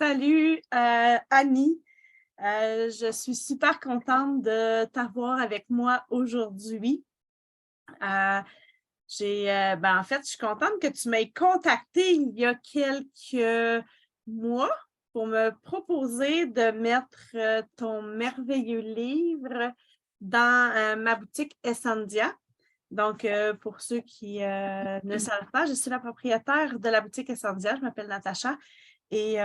Salut Annie. Je suis super contente de t'avoir avec moi aujourd'hui. Euh, en fait, je suis contente que tu m'aies contacté il y a quelques mois pour me proposer de mettre ton merveilleux livre dans ma boutique Essendia. Donc, pour ceux qui ne savent pas, je suis la propriétaire de la boutique Essendia. Je m'appelle Natacha. Et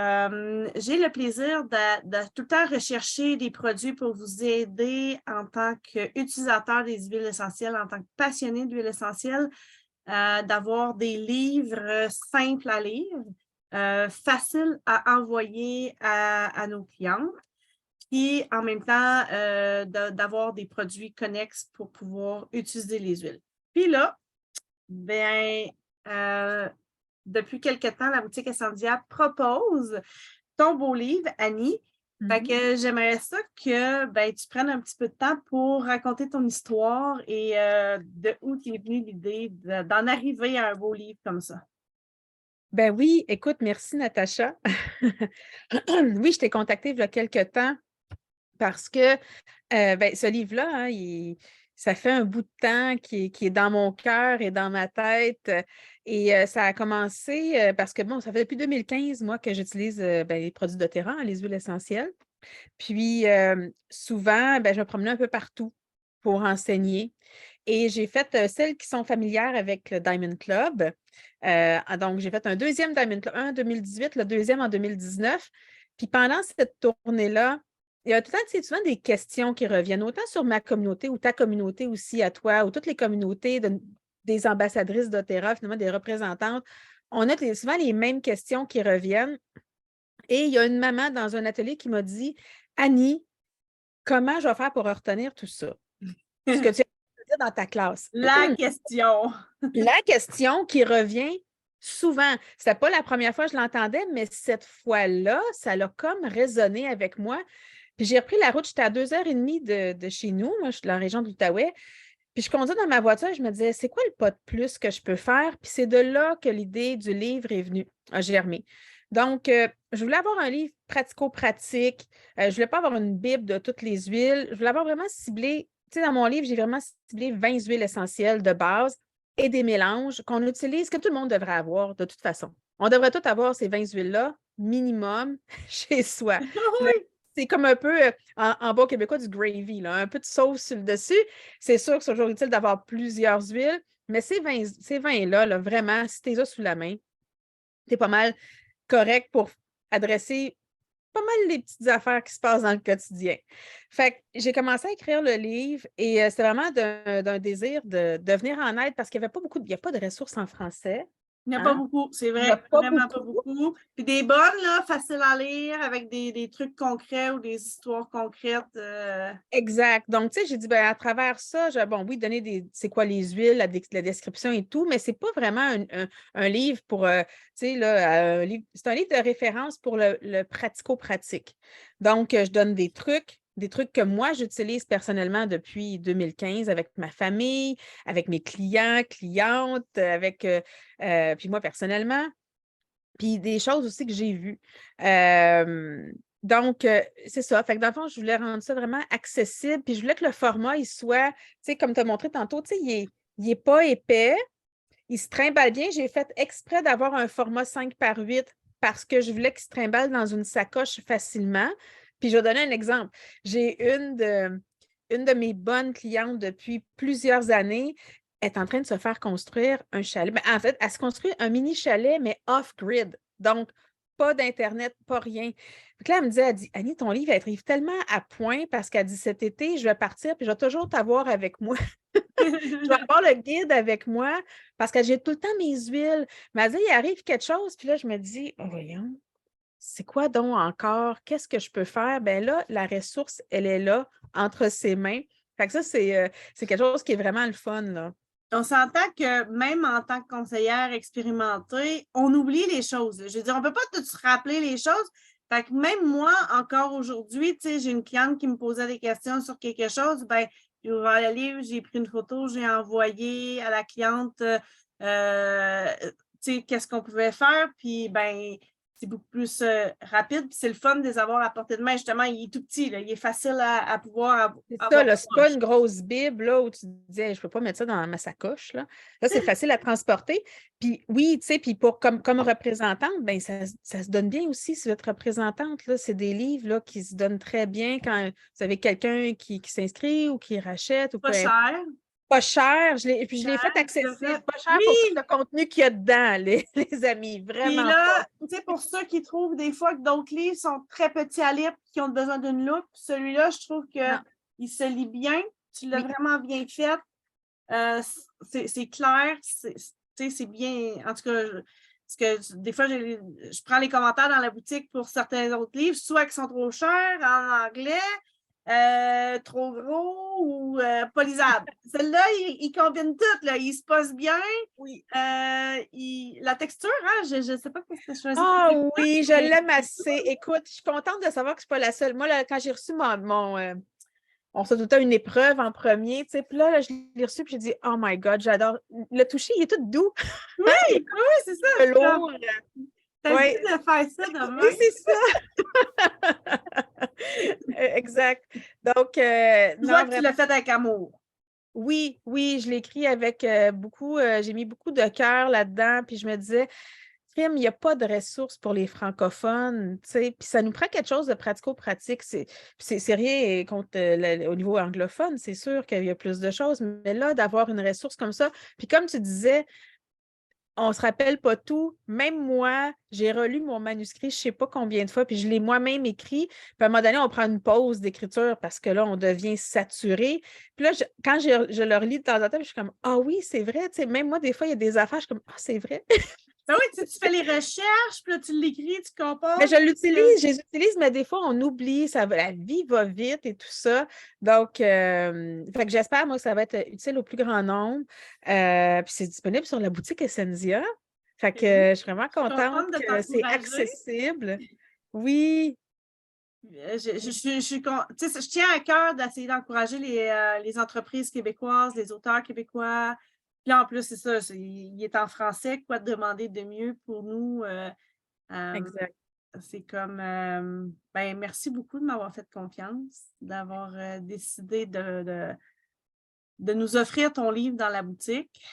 j'ai le plaisir de tout le temps rechercher des produits pour vous aider en tant qu'utilisateur des huiles essentielles, en tant que passionné d'huiles essentielles, d'avoir des livres simples à lire, faciles à envoyer à nos clients, et en même temps d'avoir des produits connexes pour pouvoir utiliser les huiles. Puis là, ben, euh, depuis quelque temps, la boutique Essendia propose ton beau livre, Annie. Fait que j'aimerais ça que tu prennes un petit peu de temps pour raconter ton histoire et de où t'es venue l'idée d'en arriver à un beau livre comme ça. Ben oui, écoute, merci Natacha. Oui, je t'ai contacté il y a quelques temps parce que ce livre-là, hein, ça fait un bout de temps qui est dans mon cœur et dans ma tête. Et ça a commencé parce que, bon, ça fait depuis 2015, moi, que j'utilise les produits doTERRA, hein, les huiles essentielles. Puis, souvent, je me promenais un peu partout pour enseigner. Et j'ai fait celles qui sont familières avec le Diamond Club. Donc, j'ai fait un deuxième Diamond Club, un en 2018, le deuxième en 2019. Puis pendant cette tournée-là, il y a tout le temps, tu sais, souvent des questions qui reviennent, autant sur ma communauté ou ta communauté aussi à toi, ou toutes les communautés des ambassadrices d'Otera, finalement, des représentantes. On a souvent les mêmes questions qui reviennent. Et il y a une maman dans un atelier qui m'a dit, Annie, comment je vais faire pour retenir tout ça? Ce que tu as dit dans ta classe. La question. La question qui revient souvent, c'était pas la première fois que je l'entendais, mais cette fois-là, ça l'a comme résonné avec moi. Puis j'ai repris la route, j'étais à 2 heures et demie de chez nous, moi je suis dans la région de l'Outaouais. Puis je conduis dans ma voiture et je me disais, c'est quoi le pas de plus que je peux faire? Puis c'est de là que l'idée du livre est venue, a germé. Donc, je voulais avoir un livre pratico-pratique. Je ne voulais pas avoir une bible de toutes les huiles. Je voulais avoir vraiment ciblé, tu sais, dans mon livre, j'ai vraiment ciblé 20 huiles essentielles de base et des mélanges qu'on utilise, que tout le monde devrait avoir de toute façon. On devrait tous avoir ces 20 huiles-là, minimum, chez soi. Oui. C'est comme un peu, en bon québécois, du gravy, là, un peu de sauce sur le dessus. C'est sûr que c'est toujours utile d'avoir plusieurs huiles, mais ces vins-là, là, vraiment, si tu les as sous la main, tu es pas mal correct pour adresser pas mal les petites affaires qui se passent dans le quotidien. Fait que j'ai commencé à écrire le livre et c'est vraiment d'un désir de venir en aide parce qu'il n'y avait pas beaucoup, il n'y a pas de ressources en français. Il n'y a pas Hein? beaucoup, c'est Il n'y a vrai, pas vraiment pas beaucoup. beaucoup. Puis des bonnes, là, faciles à lire, avec des trucs concrets ou des histoires concrètes. Exact. Donc, tu sais, j'ai dit, à travers ça, bon, oui, donner c'est quoi les huiles, la description et tout, mais c'est pas vraiment un livre pour, tu sais, là, c'est un livre de référence pour le pratico-pratique. Donc, je donne des trucs que moi, j'utilise personnellement depuis 2015 avec ma famille, avec mes clients, clientes, puis moi personnellement. Puis des choses aussi que j'ai vues. Donc, c'est ça. Fait que dans le fond, je voulais rendre ça vraiment accessible. Puis je voulais que le format, il soit, tu sais, comme tu as montré tantôt, tu sais, il est pas épais, il se trimballe bien. J'ai fait exprès d'avoir un format 5 par 8 parce que je voulais qu'il se trimballe dans une sacoche facilement. Puis je vais donner un exemple. J'ai une de mes bonnes clientes depuis plusieurs années est en train de se faire construire un chalet. En fait, elle se construit un mini chalet, mais off-grid. Donc, pas d'Internet, pas rien. Puis là, elle me dit, Annie, ton livre, elle arrive tellement à point parce qu'elle dit, cet été, je vais partir, puis je vais toujours t'avoir avec moi. Je vais avoir le guide avec moi parce que j'ai tout le temps mes huiles. Mais elle dit, il arrive quelque chose, puis là, je me dis, oh, voyons, c'est quoi donc encore? Qu'est-ce que je peux faire? Ben là, la ressource, elle est là, entre ses mains. Fait que ça, c'est quelque chose qui est vraiment le fun, là. On s'entend que même en tant que conseillère expérimentée, on oublie les choses. Je veux dire, on ne peut pas tout se rappeler les choses. Fait que même moi, encore aujourd'hui, tu sais, j'ai une cliente qui me posait des questions sur quelque chose, j'ai ouvert le livre, j'ai pris une photo, j'ai envoyé à la cliente, tu sais, qu'est-ce qu'on pouvait faire, puis c'est beaucoup plus rapide. Puis c'est le fun de les avoir à portée de main. Justement, il est tout petit, là, il est facile à pouvoir C'est ça, avoir là, c'est pas une grosse Bible là, où tu disais, je peux pas mettre ça dans ma sacoche. Là c'est facile à transporter. Puis oui, tu sais, puis comme représentante, ben, ça se donne bien aussi si vous êtes représentante. Là, c'est des livres là, qui se donnent très bien quand vous avez quelqu'un qui s'inscrit ou qui rachète ou pas peu importe. cher. Pas cher, puis je l'ai fait accessible, pas cher pour tout Oui! le contenu qu'il y a dedans, les amis, Puis vraiment pas. là, tu sais, pour ceux qui trouvent des fois que d'autres livres sont très petits à lire qui ont besoin d'une loupe, celui-là, je trouve Non, qu'il se lit bien. Tu l'as oui, vraiment bien fait. C'est clair. C'est bien. En tout cas, parce que des fois, je prends les commentaires dans la boutique pour certains autres livres, soit qui sont trop chers en anglais, trop gros ou pas lisables. Celle-là, il combine tout. Là. Il se passe bien. oui. La texture, hein, je ne sais pas ce que tu choisis. Ah oui, je l'aime assez. Écoute, je suis contente de savoir que je ne suis pas la seule. Moi, là, quand j'ai reçu on se doutait une épreuve en premier, tu sais, puis là, je l'ai reçu, puis j'ai dit, oh my God, j'adore. Le toucher, il est tout doux. Oui, Il est oui, c'est ça. pas lourd. T'as Oui, dit de faire ça demain. oui, c'est ça. Exact. Donc, Je vois non, que tu vraiment. l'as fait avec amour. Oui, oui, je l'ai écrit avec beaucoup, j'ai mis beaucoup de cœur là-dedans, puis je me disais, crime, il n'y a pas de ressources pour les francophones, tu sais, puis ça nous prend quelque chose de pratico-pratique. C'est rien contre au niveau anglophone, c'est sûr qu'il y a plus de choses, mais là, d'avoir une ressource comme ça, puis comme tu disais, on ne se rappelle pas tout. Même moi, j'ai relu mon manuscrit, je ne sais pas combien de fois, puis je l'ai moi-même écrit. Puis à un moment donné, on prend une pause d'écriture parce que là, on devient saturé. Puis là, quand je le relis de temps en temps, je suis comme, ah oui, c'est vrai. Tu sais, même moi, des fois, il y a des affaires, je suis comme, ah, c'est vrai. Ben oui, tu fais les recherches, puis là, tu l'écris, tu Mais composes. je l'utilise, je les utilise, mais des fois, on oublie, la vie va vite et tout ça. Donc, fait que j'espère, moi, que ça va être utile au plus grand nombre. Puis c'est disponible sur la boutique Essentia. Fait que je suis vraiment Je suis contente contente de que c'est t'encourager. accessible. Oui, Tu sais, je tiens à cœur d'essayer d'encourager les entreprises québécoises, les auteurs québécois. Puis là, en plus, c'est ça, il est en français, quoi de demander de mieux pour nous? exact. C'est comme, ben, merci beaucoup de m'avoir fait confiance, d'avoir décidé de nous offrir ton livre dans la boutique.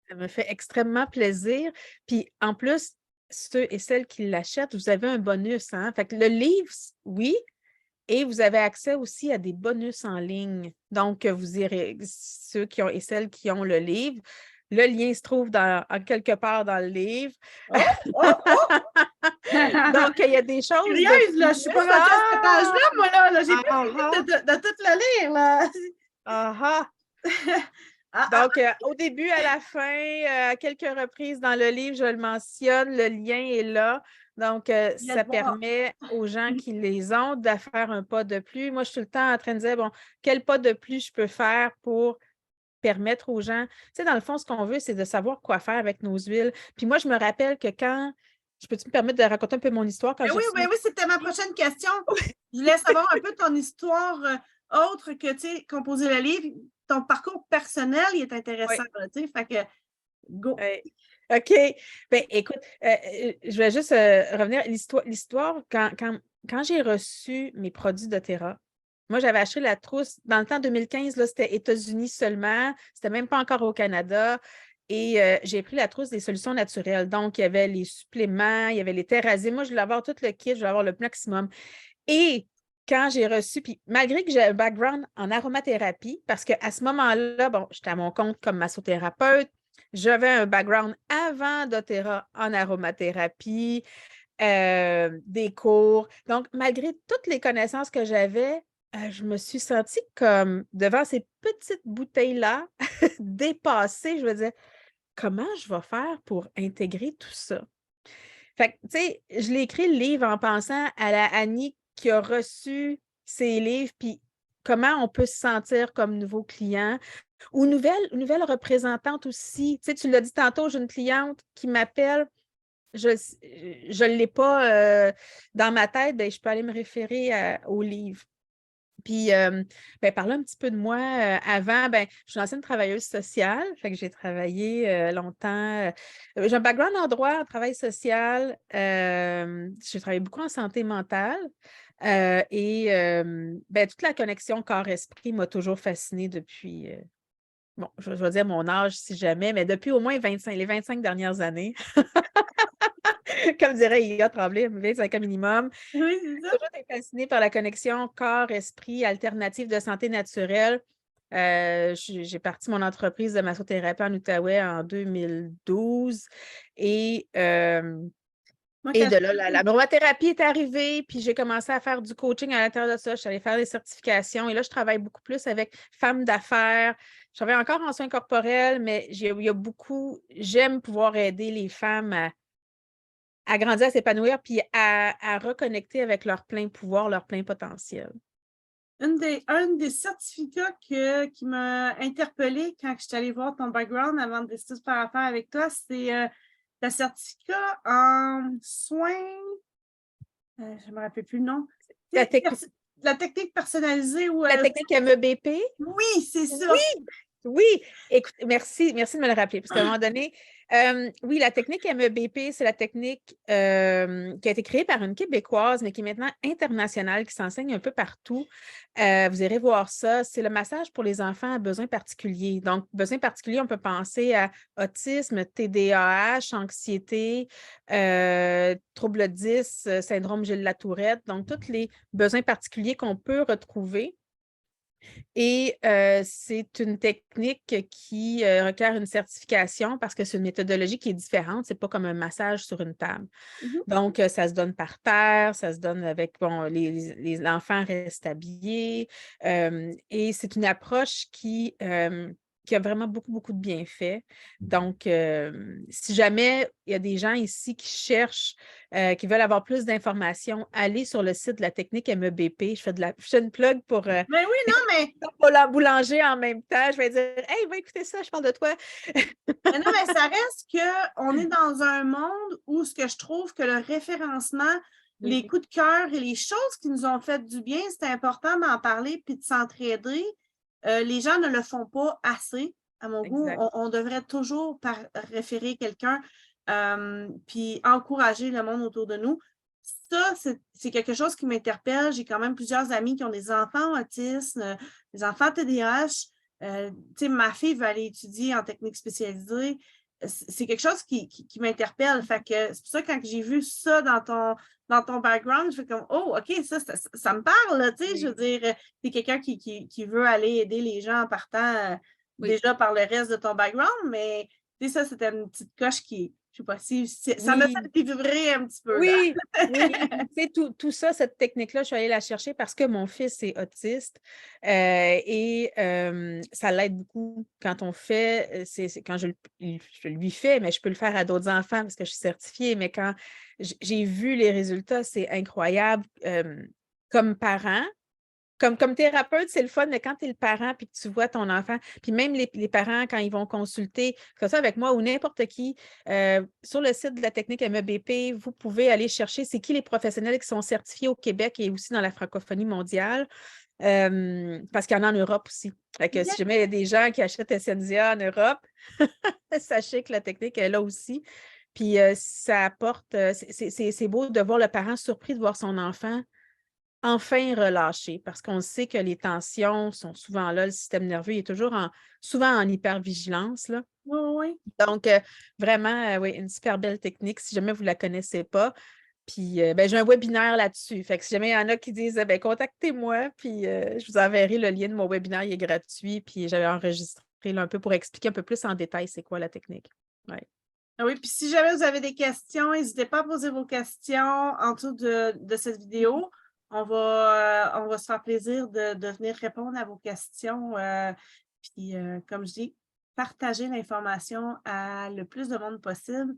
Ça me fait extrêmement plaisir. Puis en plus, ceux et celles qui l'achètent, vous avez un bonus, hein? Fait que le livre, oui, et vous avez accès aussi à des bonus en ligne. Donc, vous irez, ceux qui ont et celles qui ont le livre, le lien se trouve en quelque part dans le livre. Oh, oh, oh! Donc, il y a des choses de Curieuse, là, je suis plus. pas rendue à cet âge-là, moi, là. J'ai pas Ah, fini ah, de tout le lire, là. ah, ah. Ah, ah, Donc, au début, à la fin, à quelques reprises dans le livre, je le mentionne, le lien est là. Donc, je viens de ça voir. permet aux gens qui les ont de faire un pas de plus. Moi, je suis tout le temps en train de dire, bon, quel pas de plus je peux faire pour permettre aux gens. Tu sais, dans le fond, ce qu'on veut, c'est de savoir quoi faire avec nos huiles. Puis moi, je me rappelle que je peux-tu me permettre de raconter un peu mon histoire quand j'ai reçu Ben oui, c'était ma prochaine question. Je voulais savoir un peu ton histoire autre que, tu sais, composer le livre. Ton parcours personnel, il est Oui. intéressant, là, tu sais, fait que go. OK. Ben, écoute, je vais juste revenir à l'histoire. Quand j'ai reçu mes produits doTERRA, moi, j'avais acheté la trousse. Dans le temps 2015, là, c'était États-Unis seulement. C'était même pas encore au Canada. Et j'ai pris la trousse des solutions naturelles. Donc, il y avait les suppléments, il y avait les terrazés. Moi, je voulais avoir tout le kit, je voulais avoir le maximum. Et quand j'ai reçu, puis malgré que j'ai un background en aromathérapie, parce qu'à ce moment-là, bon, j'étais à mon compte comme massothérapeute, j'avais un background avant doTERRA en aromathérapie, des cours. Donc, malgré toutes les connaissances que j'avais, je me suis sentie comme devant ces petites bouteilles-là, dépassée. Je me disais, comment je vais faire pour intégrer tout ça? Fait que, tu sais, je l'ai écrit le livre en pensant à la Annie qui a reçu ses livres, puis comment on peut se sentir comme nouveau client ou nouvelle représentante aussi. Tu sais, tu l'as dit tantôt, j'ai une cliente qui m'appelle, je ne l'ai pas dans ma tête, ben, je peux aller me référer au livre. Puis, parler un petit peu de moi. Avant, je suis une ancienne travailleuse sociale, fait que j'ai travaillé longtemps. J'ai un background en droit, en travail social. J'ai travaillé beaucoup en santé mentale. Toute la connexion corps-esprit m'a toujours fascinée depuis, bon, je vais dire mon âge si jamais, mais depuis au moins les 25 dernières années. Comme dirait Yaya Tremblay, 25 ans minimum. Oui, c'est J'ai ça. toujours été fascinée par la connexion corps-esprit alternative de santé naturelle. J'ai parti mon entreprise de massothérapie en Outaouais en 2012 et, euh, Moi, et quand de là, la aromathérapie est arrivée, puis j'ai commencé à faire du coaching à l'intérieur de ça. Je suis allée faire des certifications et là, je travaille beaucoup plus avec femmes d'affaires. Je travaille encore en soins corporels, mais il y a beaucoup, j'aime pouvoir aider les femmes à grandir, à s'épanouir, puis à reconnecter avec leur plein pouvoir, leur plein potentiel. un des certificats qui m'a interpellée quand je suis allée voir ton background avant de décider de faire affaire avec toi, c'est ta certificat en soins, je ne me rappelle plus le nom, La, techni- la technique personnalisée ou la technique MEBP? oui, c'est Oui, ça. oui. Écoute, merci de me le rappeler, parce qu'à un moment donné, oui, la technique MEBP, c'est la technique qui a été créée par une Québécoise, mais qui est maintenant internationale, qui s'enseigne un peu partout. Vous irez voir ça. C'est le massage pour les enfants à besoins particuliers. Donc, besoins particuliers, on peut penser à autisme, TDAH, anxiété, trouble 10, syndrome Gilles-Latourette. Donc, tous les besoins particuliers qu'on peut retrouver. Et c'est une technique qui requiert une certification parce que c'est une méthodologie qui est différente. Ce n'est pas comme un massage sur une table. Mhm. Donc, ça se donne par terre, ça se donne avec, bon, les enfants restent habillés. Et c'est une approche qui a vraiment beaucoup, beaucoup de bienfaits. Donc, si jamais il y a des gens ici qui cherchent, qui veulent avoir plus d'informations, allez sur le site de la technique MEBP. Je fais une plug pour Mais oui, non, mais boulanger en même temps. Je vais dire, hey, va écouter ça, je parle de toi. non, mais ça reste qu'on est dans un monde où ce que je trouve que le référencement, Oui, les coups de cœur et les choses qui nous ont fait du bien, c'est important d'en parler puis de s'entraider. Les gens ne le font pas assez, à mon goût. exact. On devrait toujours référer quelqu'un puis encourager le monde autour de nous. Ça, c'est quelque chose qui m'interpelle. J'ai quand même plusieurs amis qui ont des enfants autistes, des enfants TDAH. Ma fille veut aller étudier en technique spécialisée. C'est quelque chose qui m'interpelle. Fait que c'est pour ça que quand j'ai vu ça dans ton background, je fais comme oh, OK, ça me parle, tu sais, je veux dire, c'est quelqu'un qui veut aller aider les gens en partant Oui. déjà par le reste de ton background, mais tu sais, ça, c'était une petite coche qui, je sais pas si ça me Oui. fait vibrer un petit peu là. Oui, oui. Tu sais, tout ça, cette technique-là, je suis allée la chercher parce que mon fils est autiste ça l'aide beaucoup quand on fait, quand je lui fais, mais je peux le faire à d'autres enfants parce que je suis certifiée, mais quand j'ai vu les résultats, c'est incroyable. Comme parent, comme thérapeute, c'est le fun, mais quand tu es le parent puis que tu vois ton enfant, puis même les parents, quand ils vont consulter, que ce soit avec moi ou n'importe qui, sur le site de la technique MEBP, vous pouvez aller chercher c'est qui les professionnels qui sont certifiés au Québec et aussi dans la francophonie mondiale, parce qu'il y en a en Europe aussi. Fait que si jamais il y a des gens qui achètent SNZA en Europe, sachez que la technique est là aussi. Puis ça apporte, c'est beau de voir le parent surpris de voir son enfant enfin relâcher, parce qu'on sait que les tensions sont souvent là, le système nerveux est toujours souvent en hypervigilance, là. Oui, oui. Donc, vraiment, oui, une super belle technique, si jamais vous ne la connaissez pas. Puis, j'ai un webinaire là-dessus. Fait que si jamais il y en a qui disent, contactez-moi, puis je vous enverrai le lien de mon webinaire, il est gratuit, puis j'avais enregistré là, un peu pour expliquer un peu plus en détail c'est quoi la technique. Ouais. Ah oui, puis si jamais vous avez des questions, n'hésitez pas à poser vos questions en dessous de cette vidéo. On va se faire plaisir de venir répondre à vos questions. Puis, comme je dis, partager l'information à le plus de monde possible.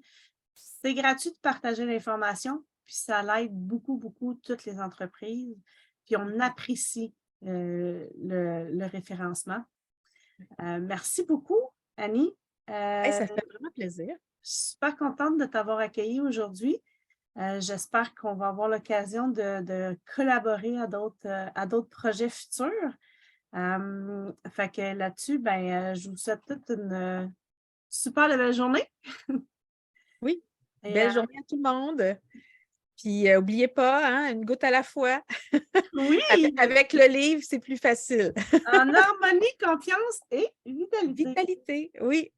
C'est gratuit de partager l'information, puis ça l'aide beaucoup, beaucoup toutes les entreprises. Puis on apprécie le référencement. Merci beaucoup, Annie. Hey, ça fait vraiment plaisir. Je suis super contente de t'avoir accueilli aujourd'hui. J'espère qu'on va avoir l'occasion de collaborer à d'autres projets futurs. Fait que là-dessus, ben, je vous souhaite toute une super belle journée. Oui, Et belle journée à tout le monde. Puis, n'oubliez pas, hein, une goutte à la fois. oui, Avec le livre, c'est plus facile. en harmonie, confiance et vitalité. Vitalité, oui.